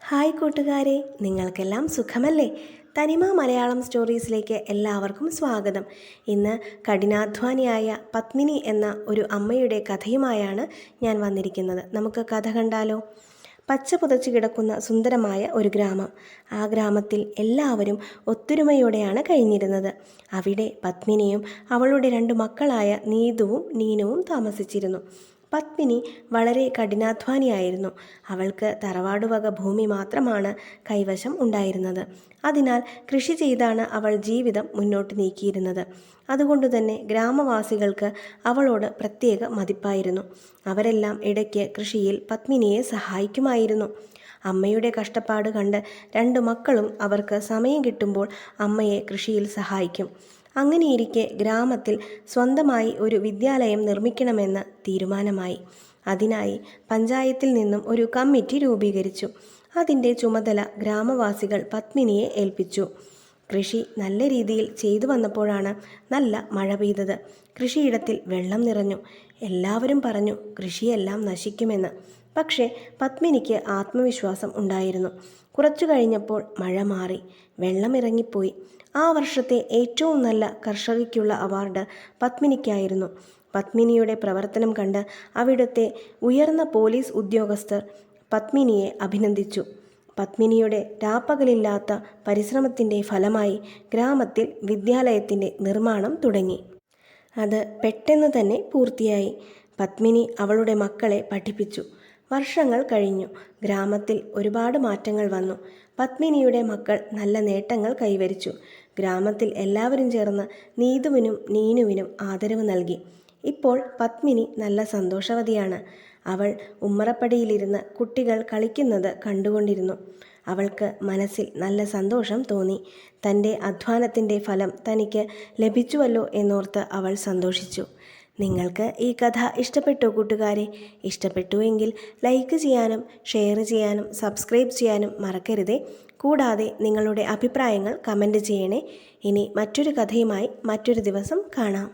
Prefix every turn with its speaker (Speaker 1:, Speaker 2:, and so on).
Speaker 1: Hi കൂട്ടുകാരെ, നിങ്ങൾക്കെല്ലാം സുഖമല്ലേ? തനിമ മലയാളം സ്റ്റോറീസിലേക്ക് എല്ലാവർക്കും സ്വാഗതം. ഇന്ന് കഠിനാധ്വാനിയായ പത്മിനി എന്ന ഒരു അമ്മയുടെ കഥയുമായാണ് ഞാൻ വന്നിരിക്കുന്നത്. നമുക്ക് കഥ കണ്ടാലോ? പച്ച പുതച്ചു കിടക്കുന്ന സുന്ദരമായ ഒരു ഗ്രാമം. ആ ഗ്രാമത്തിൽ എല്ലാവരും ഒത്തൊരുമയോടെയാണ് കഴിഞ്ഞിരുന്നത്. അവിടെ പത്മിനിയും അവളുടെ 2 മക്കളായ നീതുവും നീനുവും താമസിച്ചിരുന്നു. പത്മിനി വളരെ കഠിനാധ്വാനിയായിരുന്നു. അവൾക്ക് തറവാടുവക ഭൂമി മാത്രമാണ് കൈവശം ഉണ്ടായിരുന്നത്. അതിനാൽ കൃഷി ചെയ്താണ് അവൾ ജീവിതം മുന്നോട്ട് നീക്കിയിരുന്നത്. അതുകൊണ്ടുതന്നെ ഗ്രാമവാസികൾക്ക് അവളോട് പ്രത്യേക മതിപ്പായിരുന്നു. അവരെല്ലാം ഇടയ്ക്ക് കൃഷിയിൽ പത്മിനിയെ സഹായിക്കുമായിരുന്നു. അമ്മയുടെ കഷ്ടപ്പാട് കണ്ട് 2 മക്കളും അവർക്ക് സമയം കിട്ടുമ്പോൾ അമ്മയെ കൃഷിയിൽ സഹായിക്കും. അങ്ങനെയിരിക്കെ ഗ്രാമത്തിൽ സ്വന്തമായി ഒരു വിദ്യാലയം നിർമ്മിക്കണമെന്ന് തീരുമാനമായി. അതിനായി പഞ്ചായത്തിൽ നിന്നും ഒരു കമ്മിറ്റി രൂപീകരിച്ചു. അതിൻ്റെ ചുമതല ഗ്രാമവാസികൾ പത്മിനിയെ ഏൽപ്പിച്ചു. കൃഷി നല്ല രീതിയിൽ ചെയ്തു വന്നപ്പോഴാണ് നല്ല മഴ പെയ്തത്. കൃഷിയിടത്തിൽ വെള്ളം നിറഞ്ഞു. എല്ലാവരും പറഞ്ഞു കൃഷിയെല്ലാം നശിക്കുമെന്ന്. പക്ഷേ പത്മിനിക്ക് ആത്മവിശ്വാസം ഉണ്ടായിരുന്നു. കുറച്ചു കഴിഞ്ഞപ്പോൾ മഴ മാറി, വെള്ളം ഇറങ്ങിപ്പോയി. ആ വർഷത്തെ ഏറ്റവും നല്ല കർഷകയ്ക്കുള്ള അവാർഡ് പത്മിനിക്കായിരുന്നു. പത്മിനിയുടെ പ്രവർത്തനം കണ്ട് അവിടുത്തെ ഉയർന്ന പോലീസ് ഉദ്യോഗസ്ഥർ പത്മിനിയെ അഭിനന്ദിച്ചു. പത്മിനിയുടെ രാപ്പകലില്ലാത്ത പരിശ്രമത്തിൻ്റെ ഫലമായി ഗ്രാമത്തിൽ വിദ്യാലയത്തിൻ്റെ നിർമ്മാണം തുടങ്ങി. അത് പെട്ടെന്ന് തന്നെ പൂർത്തിയായി. പത്മിനി അവളുടെ മക്കളെ പഠിപ്പിച്ചു. വർഷങ്ങൾ കഴിഞ്ഞു. ഗ്രാമത്തിൽ ഒരുപാട് മാറ്റങ്ങൾ വന്നു. പത്മിനിയുടെ മക്കൾ നല്ല നേട്ടങ്ങൾ കൈവരിച്ചു. ഗ്രാമത്തിൽ എല്ലാവരും ചേർന്ന് നീതുവിനും നീനുവിനും ആദരവ് നൽകി. ഇപ്പോൾ പത്മിനി നല്ല സന്തോഷവതിയാണ്. അവൾ ഉമ്മറപ്പടിയിലിരുന്ന് കുട്ടികൾ കളിക്കുന്നത് കണ്ടുകൊണ്ടിരുന്നു. അവൾക്ക് മനസ്സിൽ നല്ല സന്തോഷം തോന്നി. തൻ്റെ അധ്വാനത്തിൻ്റെ ഫലം തനിക്ക് ലഭിച്ചുവല്ലോ എന്നോർത്ത് അവൾ സന്തോഷിച്ചു. നിങ്ങൾക്ക് ഈ കഥ ഇഷ്ടപ്പെട്ടോ കൂട്ടുകാരെ? ഇഷ്ടപ്പെട്ടുവെങ്കിൽ ലൈക്ക് ചെയ്യാനും ഷെയർ ചെയ്യാനും സബ്സ്ക്രൈബ് ചെയ്യാനും മറക്കരുതേ. കൂടാതെ നിങ്ങളുടെ അഭിപ്രായങ്ങൾ കമൻറ്റ് ചെയ്യണേ. ഇനി മറ്റൊരു കഥയുമായി മറ്റൊരു ദിവസം കാണാം.